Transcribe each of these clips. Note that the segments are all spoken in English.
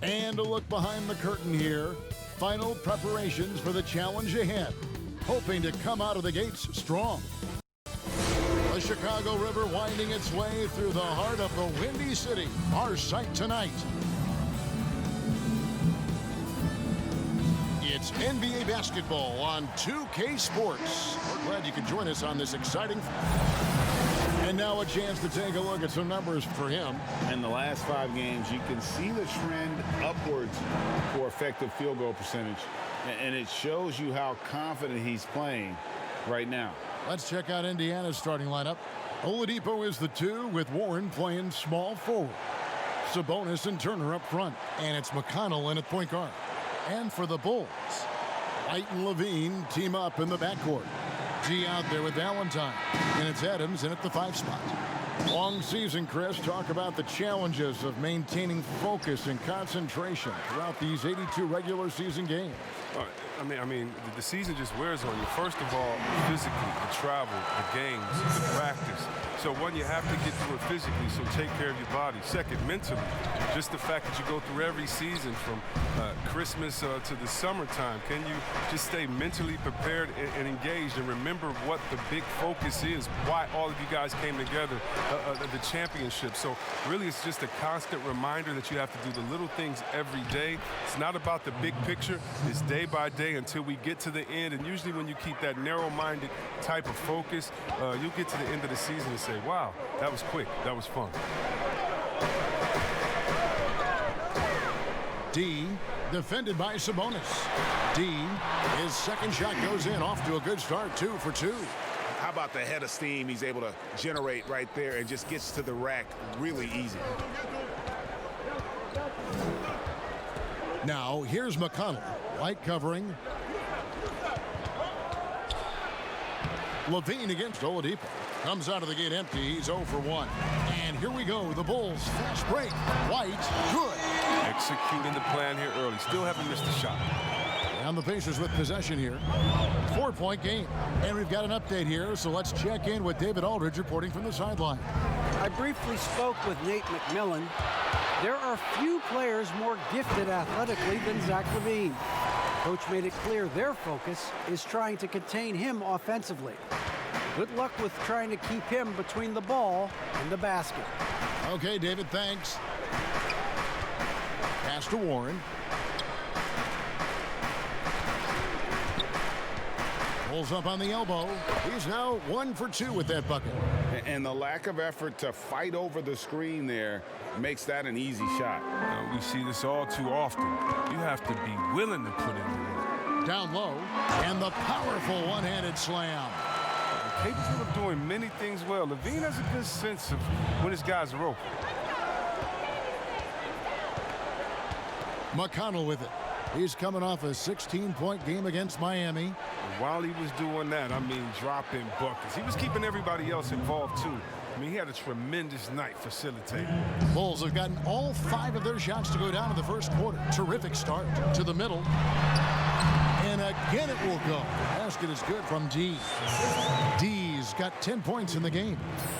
And a look behind the curtain here. Final preparations for the challenge ahead. Hoping to come out of the gates strong. The Chicago River winding its way through the heart of the Windy City. Our sight tonight. It's NBA basketball on 2K Sports. We're glad you could join us on this exciting. And now a chance to take a look at some numbers for him. In the last 5 games, you can see the trend upwards for effective field goal percentage. And it shows you how confident he's playing right now. Let's check out Indiana's starting lineup. Oladipo is the 2 with Warren playing small forward. Sabonis and Turner up front. And it's McConnell in at point guard. And for the Bulls, White and Levine team up in the backcourt. G out there with Valentine. And it's Adams in at the 5 spot. Long season, Chris. Talk about the challenges of maintaining focus and concentration throughout these 82 regular season games. I mean, the season just wears on you. First of all, physically, the travel, the games, the practice. So one, you have to get through it physically, so take care of your body. Second, mentally, just the fact that you go through every season from Christmas to the summertime. Can you just stay mentally prepared and engaged and remember what the big focus is, why all of you guys came together, the championship. So really, it's just a constant reminder that you have to do the little things every day. It's not about the big picture. It's day by day until we get to the end. And usually when you keep that narrow-minded type of focus, you'll get to the end of the season and say, wow, that was quick. That was fun. D, defended by Sabonis. D, his second shot goes in, off to a good start, 2 for 2. How about the head of steam he's able to generate right there and just gets to the rack really easy. Now, here's McConnell. Light covering. Levine against Oladipo. Comes out of the gate empty. He's 0 for 1. And here we go. The Bulls fast break. White, good. Executing the plan here early. Still haven't missed a shot. And the Pacers with possession here. 4-point game. And we've got an update here, so let's check in with David Aldridge reporting from the sideline. I briefly spoke with Nate McMillan. There are few players more gifted athletically than Zach LaVine. Coach made it clear their focus is trying to contain him offensively. Good luck with trying to keep him between the ball and the basket. Okay, David, thanks. Pass to Warren. Pulls up on the elbow. He's now 1 for 2 with that bucket. And the lack of effort to fight over the screen there makes that an easy shot. We see this all too often. You have to be willing to put in the work. Down low, and the powerful one-handed slam. Capable of doing many things well. LaVine has a good sense of when his guys are open. McConnell with it. He's coming off a 16-point game against Miami. And while he was doing that, I mean, dropping buckets. He was keeping everybody else involved, too. I mean, he had a tremendous night facilitating. Bulls have gotten all 5 of their shots to go down in the first quarter. Terrific start to the middle. And again it will go. Basket is good from D. D's got 10 points in the game.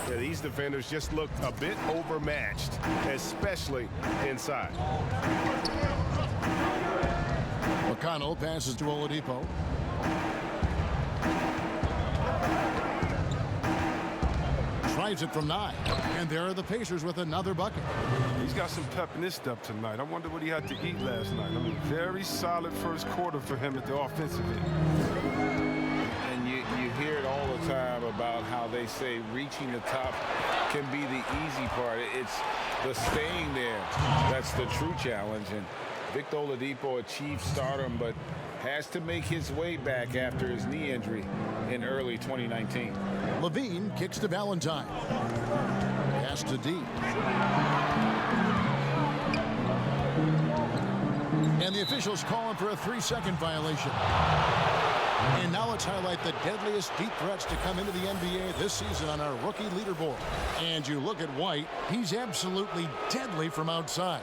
Yeah, these defenders just look a bit overmatched, especially inside. McConnell passes to Oladipo. Tries it from 9. And there are the Pacers with another bucket. He's got some pep in his step tonight. I wonder what he had to eat last night. I mean, very solid first quarter for him at the offensive end. And you hear it all the time about how they say reaching the top can be the easy part. It's the staying there that's the true challenge. And Victor Oladipo achieved stardom, but has to make his way back after his knee injury in early 2019. Levine kicks to Valentine. Pass to D. And the officials calling for a 3-second violation. And now let's highlight the deadliest deep threats to come into the NBA this season on our rookie leaderboard. And you look at White, he's absolutely deadly from outside.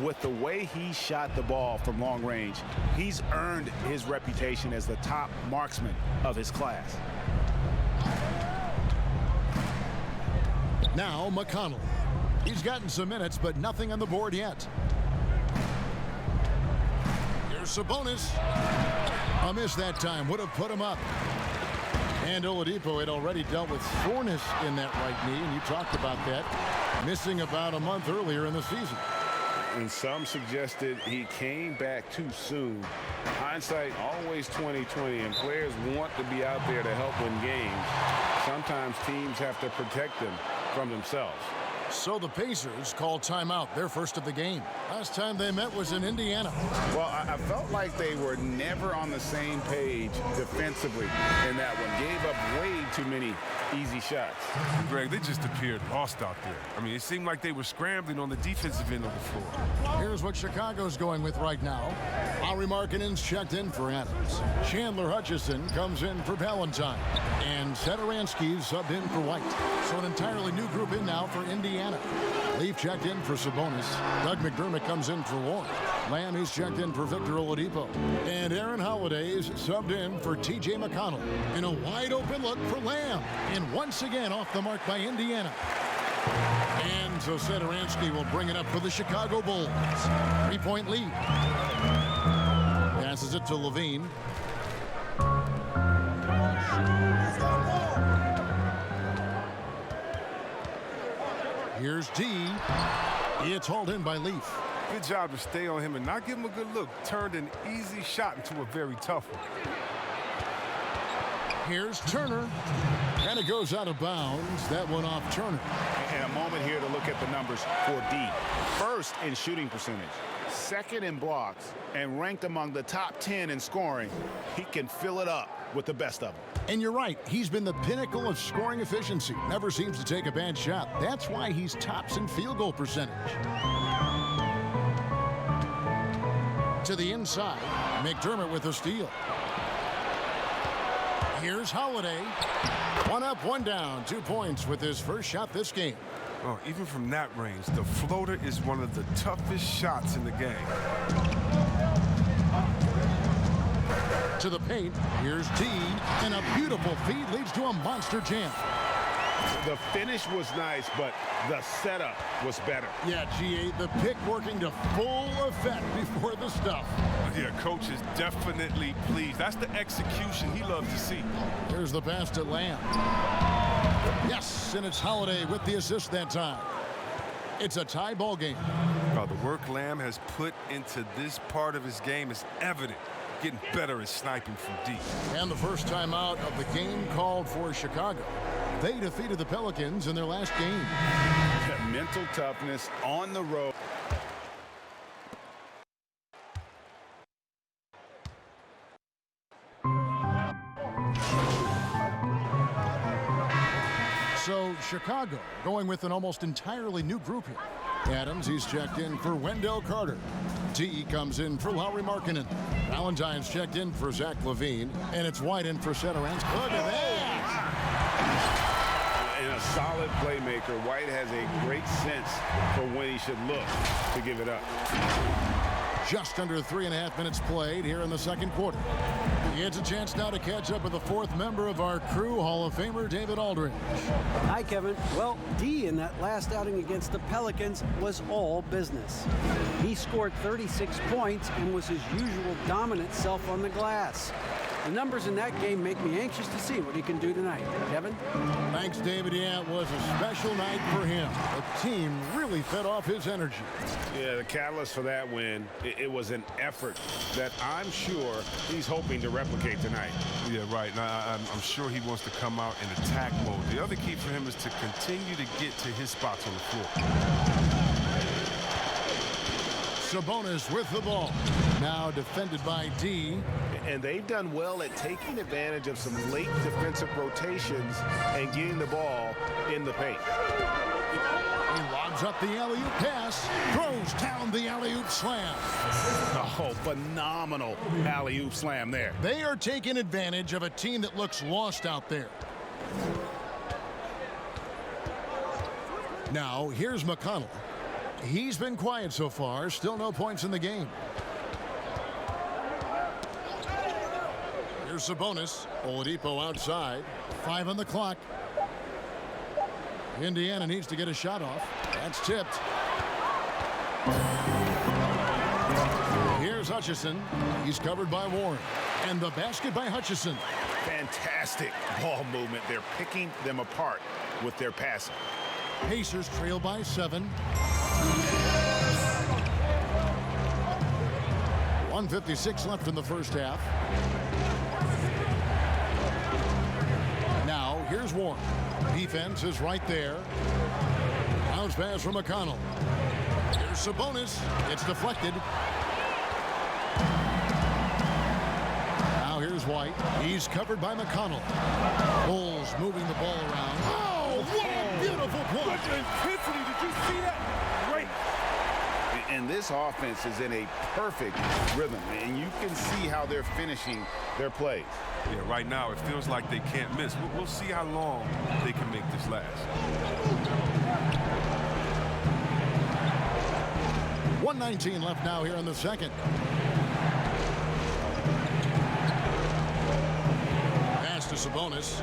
With the way he shot the ball from long range, he's earned his reputation as the top marksman of his class. Now McConnell. He's gotten some minutes, but nothing on the board yet. Here's Sabonis. A miss that time would have put him up. And Oladipo had already dealt with soreness in that right knee, and you talked about that, missing about a month earlier in the season. And some suggested he came back too soon. Hindsight always 20/20, and players want to be out there to help win games. Sometimes teams have to protect them from themselves. So the Pacers call timeout, their first of the game. Last time they met was in Indiana. Well, I felt like they were never on the same page defensively in that one. Gave up way too many easy shots. Greg, they just appeared lost out there. I mean, it seemed like they were scrambling on the defensive end of the floor. Here's what Chicago's going with right now. Lauri Markkanen's checked in for Adams. Chandler Hutchison comes in for Valentine. And Satoransky's subbed in for White. So an entirely new group in now for Indiana. Leaf checked in for Sabonis. Doug McDermott comes in for Warren. Lamb is checked in for Victor Oladipo. And Aaron Holiday's subbed in for T.J. McConnell. In a wide open look for Lamb. And once again off the mark by Indiana. And so Satoransky will bring it up for the Chicago Bulls. 3-point lead. Passes it to Levine. Here's D. It's hauled in by Leaf. Good job to stay on him and not give him a good look. Turned an easy shot into a very tough one. Here's Turner. And it goes out of bounds. That one off Turner. And a moment here to look at the numbers for D. First in shooting percentage, second in blocks, and ranked among the top 10 in scoring. He can fill it up with the best of them. And you're right, he's been the pinnacle of scoring efficiency. Never seems to take a bad shot. That's why he's tops in field goal percentage. To the inside, McDermott with a steal. Here's Holiday. One up, one down. 2 points with his first shot this game. Oh, even from that range, the floater is one of the toughest shots in the game. To the paint, here's D, and a beautiful feed leads to a monster jam. The finish was nice, but the setup was better. Yeah, GA, the pick working to full effect before the stuff. Yeah, coach is definitely pleased. That's the execution he loves to see. Here's the pass to Lamb. Yes, and it's Holiday with the assist that time. It's a tie ball game. The work Lamb has put into this part of his game is evident. Getting better at sniping from deep. And the first time out of the game called for Chicago. They defeated the Pelicans in their last game. Mental toughness on the road. So Chicago going with an almost entirely new group here. Adams, he's checked in for Wendell Carter. T comes in for Lauri Markkanen. Valentine's checked in for Zach LaVine. And it's White in for Satoransky. Look at that! And a solid playmaker. White has a great sense for when he should look to give it up. Just under 3.5 minutes played here in the second quarter. He gets a chance now to catch up with the fourth member of our crew, Hall of Famer David Aldridge. Hi, Kevin. Well, D in that last outing against the Pelicans was all business. He scored 36 points and was his usual dominant self on the glass. The numbers in that game make me anxious to see what he can do tonight. Kevin? Thanks, David. Yeah, it was a special night for him. The team really fed off his energy. Yeah, the catalyst for that win, it was an effort that I'm sure he's hoping to replicate tonight. Yeah, right. Now, I'm sure he wants to come out in attack mode. The other key for him is to continue to get to his spots on the floor. Sabonis with the ball. Now defended by D. And they've done well at taking advantage of some late defensive rotations and getting the ball in the paint. He lobs up the alley-oop pass, throws down the alley-oop slam. Oh, phenomenal alley-oop slam there. They are taking advantage of a team that looks lost out there. Now, here's McConnell. He's been quiet so far, still no points in the game. Here's Sabonis. Oladipo outside. 5 on the clock. Indiana needs to get a shot off. That's tipped. Here's Here's Hutchison. He's covered by Warren. And the basket by Hutchison. Fantastic ball movement. They're picking them apart with their passing. Pacers trail by 7. 1:56 left in the first half. Now, here's Warren. Defense is right there. Bounce pass from McConnell. Here's Sabonis. It's deflected. Now here's White. He's covered by McConnell. Bulls moving the ball around. Oh, what a beautiful play. What intensity. Did you see that? Great. And this offense is in a perfect rhythm, and you can see how they're finishing their plays. Yeah, right now it feels like they can't miss. We'll see how long they can make this last. 1:19 left now here in the second. Pass to Sabonis.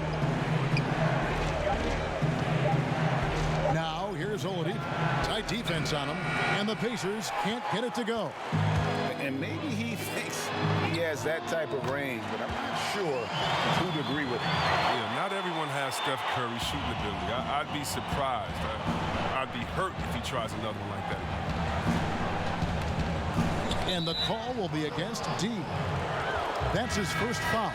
Now here's Oladipo. Tight defense on him, and the Pacers can't get it to go. And maybe he thinks he has that type of range, but I'm not sure who'd agree with him. Yeah, not everyone has Steph Curry shooting ability. I'd be surprised. I'd be hurt if he tries another one like that again. And the call will be against D. That's his first foul.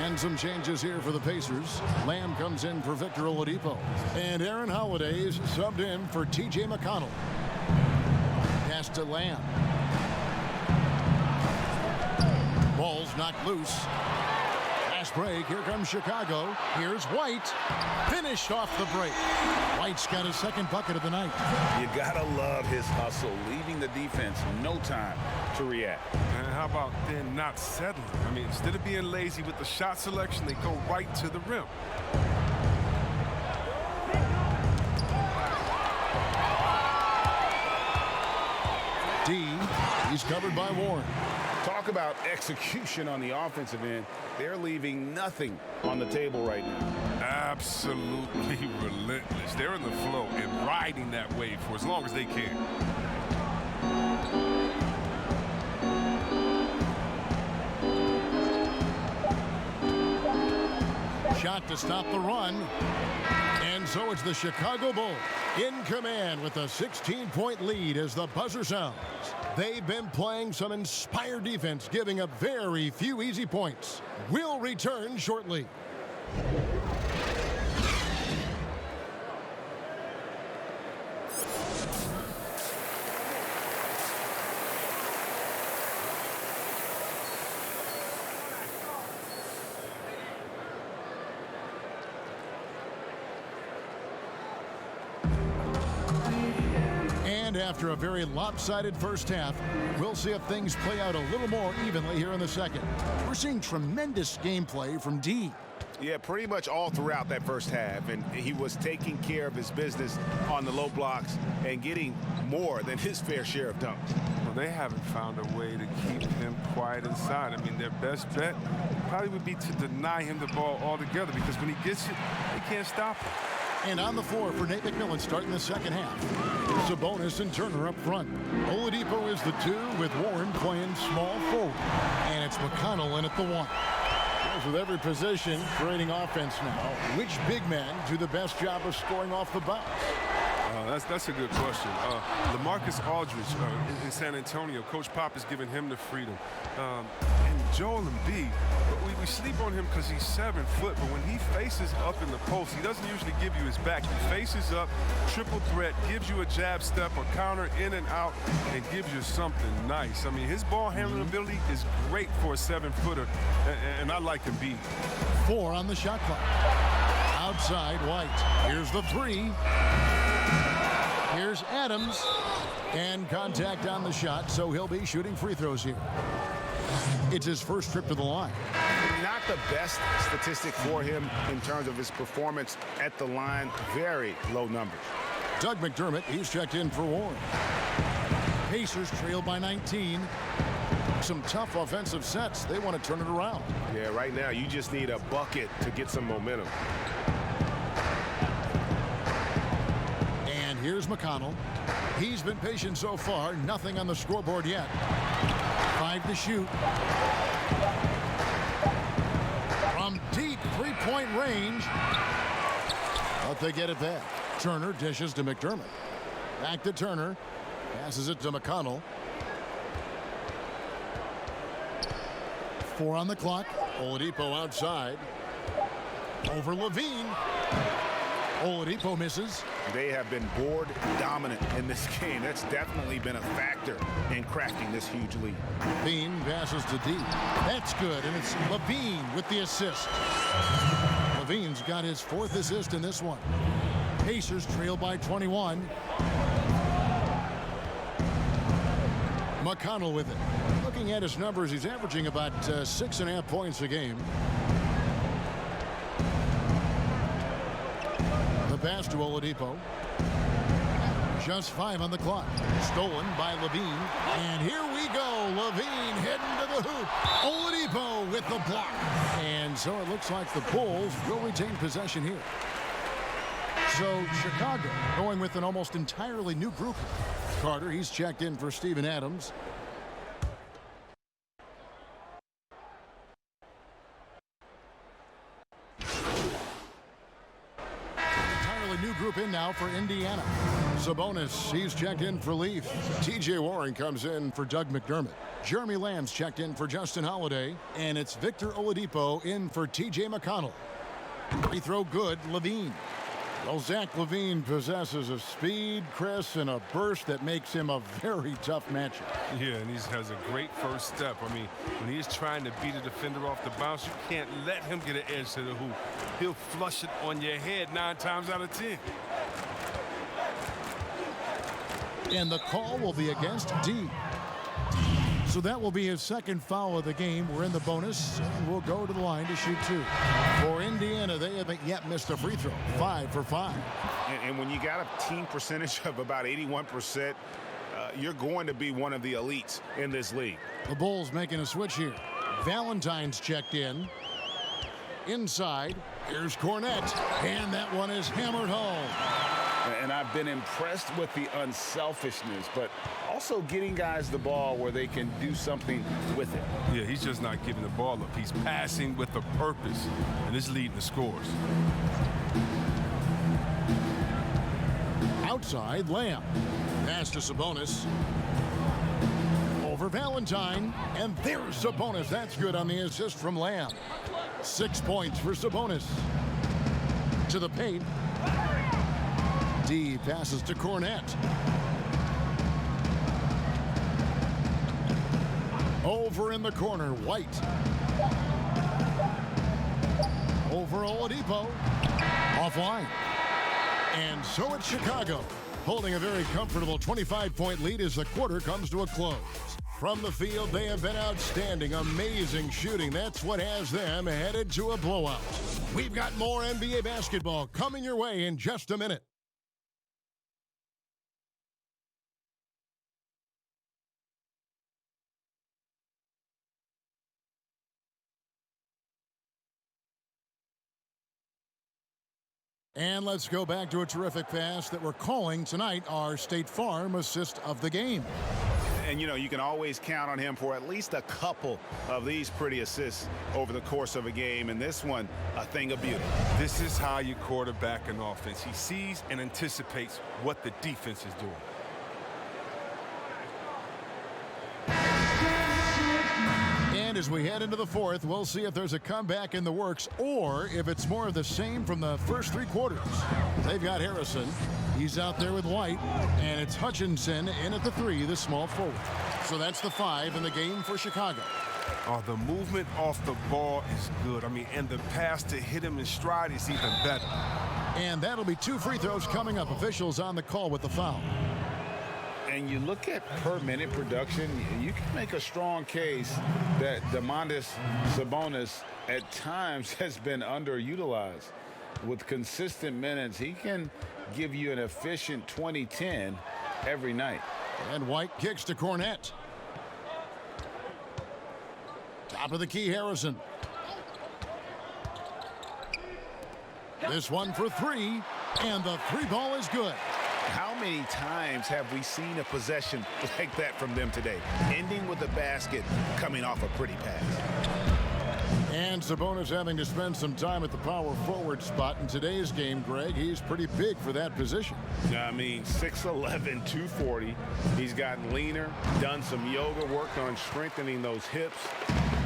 And some changes here for the Pacers. Lamb comes in for Victor Oladipo. And Aaron Holiday is subbed in for T.J. McConnell. Pass to Lamb. Ball's knocked loose. Fast break. Here comes Chicago. Here's White. Finished off the break. White's got his second bucket of the night. You gotta love his hustle, leaving the defense no time to react. And how about then not settling? I mean, instead of being lazy with the shot selection, they go right to the rim. D. He's covered by Warren. Talk about execution on the offensive end. They're leaving nothing on the table right now. Absolutely relentless. They're in the flow and riding that wave for as long as they can. Shot to stop the run. And so it's the Chicago Bulls in command with a 16-point lead as the buzzer sounds. They've been playing some inspired defense, giving up very few easy points. We'll return shortly. And after a very lopsided first half, we'll see if things play out a little more evenly here in the second. We're seeing tremendous gameplay from D. Yeah, pretty much all throughout that first half, and he was taking care of his business on the low blocks and getting more than his fair share of dunks. Well, they haven't found a way to keep him quiet inside. I mean, their best bet probably would be to deny him the ball altogether, because when he gets it, they can't stop him. And on the floor for Nate McMillan starting the second half. Sabonis and Turner up front. Oladipo is the 2 with Warren playing small forward. And it's McConnell in at the 1. With every position creating offense now, which big men do the best job of scoring off the bounce? That's a good question. LaMarcus Aldridge in San Antonio, Coach Pop has given him the freedom. And Joel Embiid, we sleep on him because he's 7 foot, but when he faces up in the post, he doesn't usually give you his back. He faces up, triple threat, gives you a jab step, a counter in and out, and gives you something nice. I mean, his ball handling ability is great for a 7-footer, and I like Embiid. 4 on the shot clock. Outside, White. Here's the 3. Here's Adams. And contact on the shot, so he'll be shooting free throws here. It's his first trip to the line. Not the best statistic for him in terms of his performance at the line. Very low numbers. Doug McDermott, he's checked in for Warren. Pacers trail by 19. Some tough offensive sets. They want to turn it around. Yeah, right now you just need a bucket to get some momentum. And here's McConnell. He's been patient so far. Nothing on the scoreboard yet. 5 to shoot. From deep three-point range. But they get it back. Turner dishes to McDermott. Back to Turner. Passes it to McConnell. 4 on the clock. Oladipo outside. Over Levine. Oladipo misses. They have been board dominant in this game. That's definitely been a factor in crafting this huge lead. Levine passes to D. That's good, and it's Levine with the assist. Levine's got his 4th assist in this one. Pacers trail by 21. McConnell with it. Looking at his numbers, he's averaging about 6.5 points a game. The pass to Oladipo. Just 5 on the clock. Stolen by Levine. And here we go. Levine heading to the hoop. Oladipo with the block. And so it looks like the Bulls will retain possession here. So Chicago going with an almost entirely new group. Carter, he's checked in for Steven Adams. New group in now for Indiana. Sabonis, he's checked in for Leaf. TJ Warren comes in for Doug McDermott. Jeremy Lamb's checked in for Justin Holiday. And it's Victor Oladipo in for TJ McConnell. Free throw good, Levine. Well, Zach LaVine possesses a speed, Chris, and a burst that makes him a very tough matchup. Yeah, and he has a great first step. I mean, when he's trying to beat a defender off the bounce, you can't let him get an edge to the hoop. He'll flush it on your head 9 times out of 10. And the call will be against D. So that will be his 2nd foul of the game. We're in the bonus, and we'll go to the line to shoot 2. For Indiana, they haven't yet missed a free throw. 5 for 5. And when you got a team percentage of about 81%, you're going to be one of the elites in this league. The Bulls making a switch here. Valentine's checked in. Inside, here's Cornette, and that one is hammered home. And I've been impressed with the unselfishness, but also getting guys the ball where they can do something with it. Yeah, he's just not giving the ball up. He's passing with a purpose, and it's leading the scores. Outside, Lamb. Pass to Sabonis. Over Valentine, and there's Sabonis. That's good on the assist from Lamb. 6 points for Sabonis. To the paint. D passes to Cornette. Over in the corner, White. Over Oladipo. Offline. And so it's Chicago, holding a very comfortable 25-point lead as the quarter comes to a close. From the field, they have been outstanding, amazing shooting. That's what has them headed to a blowout. We've got more NBA basketball coming your way in just a minute. And let's go back to a terrific pass that we're calling tonight our State Farm assist of the game. And, you know, you can always count on him for at least a couple of these pretty assists over the course of a game. And this one, a thing of beauty. This is how you quarterback an offense. He sees and anticipates what the defense is doing. And as we head into the 4th, we'll see if there's a comeback in the works or if it's more of the same from the first 3 quarters. They've got Harrison. He's out there with White. And it's Hutchinson in at the 3, the small forward. So that's the 5 in the game for Chicago. Oh, the movement off the ball is good. I mean, and the pass to hit him in stride is even better. And that'll be 2 free throws coming up. Officials on the call with the foul. And you look at per minute production, you can make a strong case that Domantas Sabonis at times has been underutilized. With consistent minutes, he can give you an efficient 20-10 every night. And White kicks to Cornette. Top of the key, Harrison. This one for 3, and the 3 ball is good. How many times have we seen a possession like that from them today, ending with a basket coming off a pretty pass? And Sabonis having to spend some time at the power forward spot in today's game, Greg. He's pretty big for that position. Yeah, I mean, 6'11", 240. He's gotten leaner, done some yoga, worked on strengthening those hips,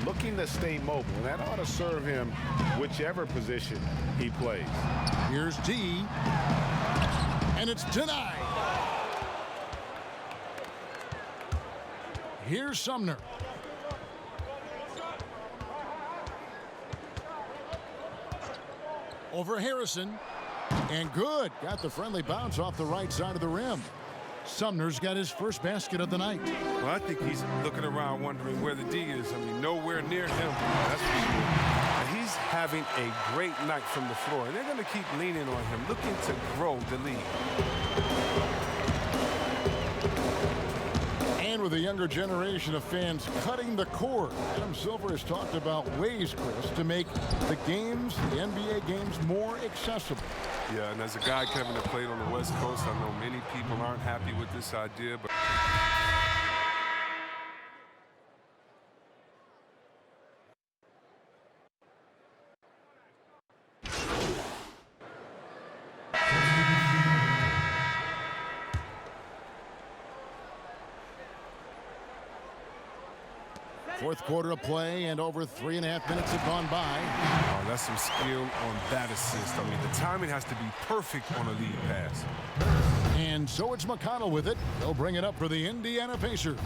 looking to stay mobile. And that ought to serve him whichever position he plays. Here's D. And it's denied. Here's Sumner. Over Harrison. And good. Got the friendly bounce off the right side of the rim. Sumner's got his first basket of the night. Well, I think he's looking around wondering where the D is. I mean, nowhere near him. That's for sure. And he's having a great night from the floor. And they're going to keep leaning on him, looking to grow the lead. And with a younger generation of fans cutting the cord, Adam Silver has talked about ways, Chris, to make the games, the NBA games, more accessible. Yeah, and as a guy, Kevin, that played on the West Coast, I know many people aren't happy with this idea, but Fourth quarter of play, and over 3.5 minutes have gone by. oh, that's some skill on that assist. I mean, the timing has to be perfect on a lead pass. And so it's McConnell with it. They'll bring it up for the Indiana Pacers.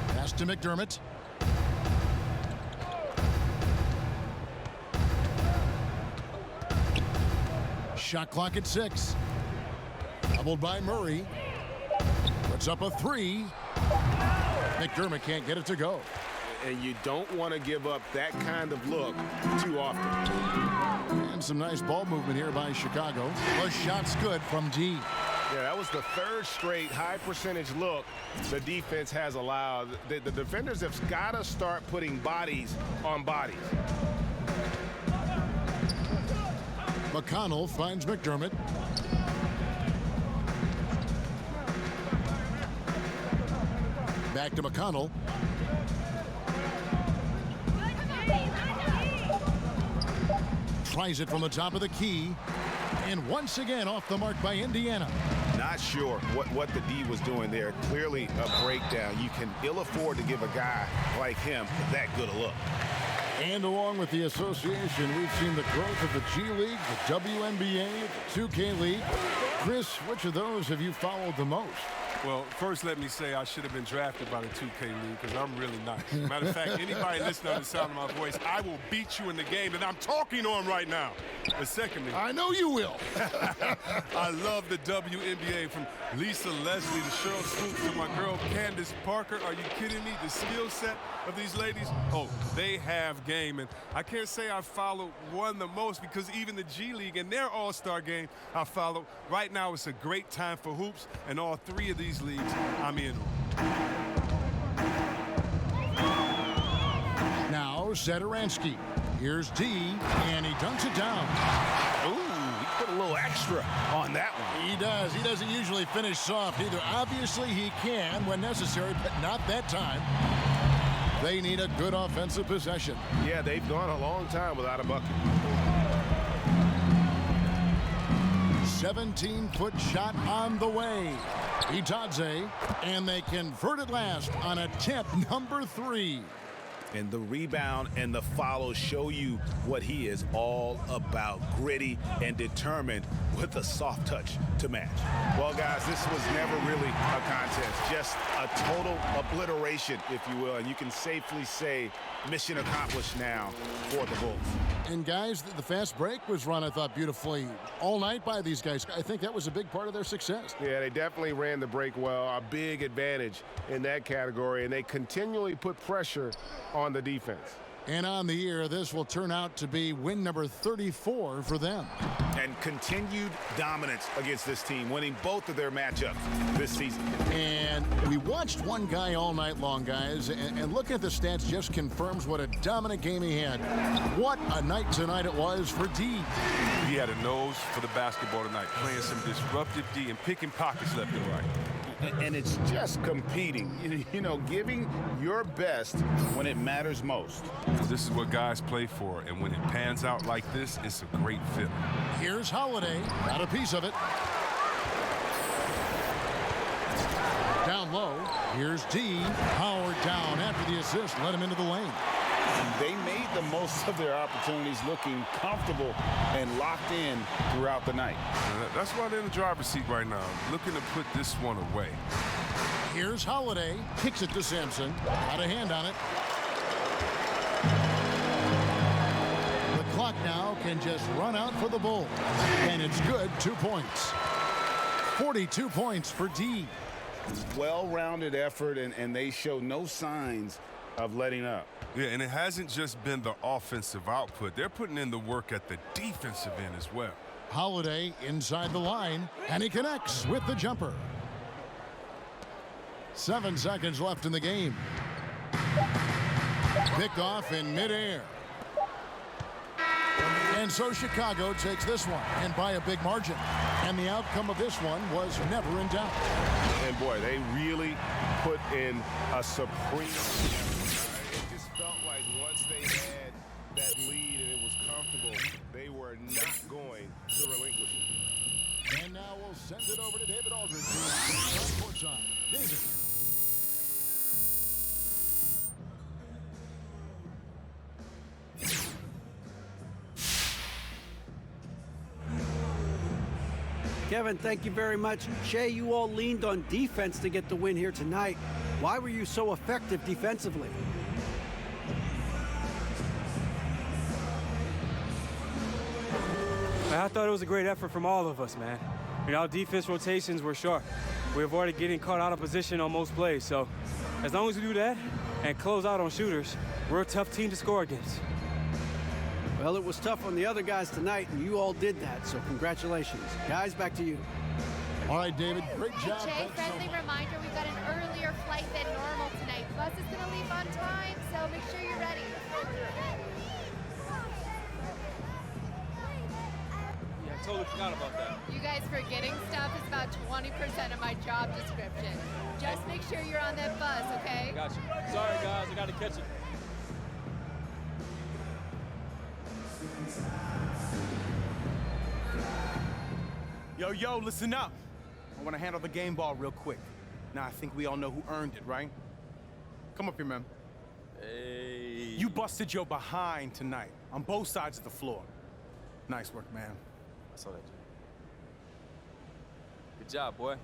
Pass to McDermott. Shot clock at 6. Doubled by Murray. Puts up a 3. McDermott can't get it to go. And you don't want to give up that kind of look too often. And some nice ball movement here by Chicago. The shot's good from D. Yeah, that was the third straight high percentage look the defense has allowed. The defenders have got to start putting bodies on bodies. McConnell finds McDermott. Back to McConnell. Tries it from the top of the key. And once again off the mark by Indiana. Not sure what the D was doing there. Clearly a breakdown. You can ill afford to give a guy like him that good a look. And along with the association, we've seen the growth of the G League, the WNBA, the 2K League. Chris, which of those have you followed the most? Well, first let me say I should have been drafted by the 2K League because I'm really nice. Matter of fact, anybody listening to the sound of my voice, I will beat you in the game that I'm talking on right now. But secondly, I know you will. I love the WNBA, from Lisa Leslie to Cheryl Swoops to my girl Candace Parker. Are you kidding me? The skill set of these ladies, oh, they have game. And I can't say I follow one the most because even the G League and their all-star game I follow. Right now it's a great time for hoops, and all three of these leagues I'm in. Now Zadaransky. Here's D, and he dunks it down. Ooh, he put a little extra on that one. He does. He doesn't usually finish soft either. Obviously, he can when necessary, but not that time. They need a good offensive possession. Yeah, they've gone a long time without a bucket. 17-foot shot on the way. Itadze, and they convert it last on attempt number 3. And the rebound and the follow show you what he is all about. Gritty and determined with a soft touch to match. Well, guys, this was never really a contest. Just a total obliteration, if you will. And you can safely say mission accomplished now for the Bulls. And guys, the fast break was run, I thought, beautifully all night by these guys. I think that was a big part of their success. Yeah, they definitely ran the break well. A big advantage in that category. And they continually put pressure on the defense. And on the year, this will turn out to be win number 34 for them. And continued dominance against this team, winning both of their matchups this season. And And we watched one guy all night long, guys, and looking at the stats just confirms what a dominant game he had. What a night tonight it was for D. He had a nose for the basketball tonight, playing some disruptive D and picking pockets left and right. And it's just competing, you know, giving your best when it matters most. Because this is what guys play for, and when it pans out like this, it's a great feeling. Here's Holiday, got a piece of it. Down low, here's D. Howard down after the assist, let him into the lane. They made the most of their opportunities, looking comfortable and locked in throughout the night. That's why they're in the driver's seat right now, looking to put this one away. Here's Holiday, kicks it to Sampson, got a hand on it. The clock now can just run out for the Bulls, and it's good, 2 points. 42 points for D. Well-rounded effort, and they show no signs of letting up. Yeah, and it hasn't just been the offensive output. They're putting in the work at the defensive end as well. Holiday inside the line, and he connects with the jumper. 7 seconds left in the game. Picked off in midair. And so Chicago takes this one, and by a big margin. And the outcome of this one was never in doubt. And boy, they really put in a supreme. It just felt like once they had that lead and it was comfortable, they were not going to relinquish it. And now we'll send it over to David Aldridge. Courtside. David. Kevin, thank you very much. Shea, you all leaned on defense to get the win here tonight. Why were you so effective defensively? I thought it was a great effort from all of us, man. You know, our defense rotations were sharp. We avoided getting caught out of position on most plays, so as long as we do that and close out on shooters, we're a tough team to score against. Well, it was tough on the other guys tonight, and you all did that, so congratulations. Guys, back to you. All right, David, great job. Jay, friendly reminder, we've got an earlier flight than normal tonight. Bus is going to leave on time, so make sure you're ready. Yeah, I totally forgot about that. You guys forgetting stuff is about 20% of my job description. Just make sure you're on that bus, okay? Gotcha. Sorry, guys, I got to catch it. Yo, listen up. I want to handle the game ball real quick. Now, I think we all know who earned it, right? Come up here, man. Hey. You busted your behind tonight on both sides of the floor. Nice work, man. I saw that, Jay. Good job, boy.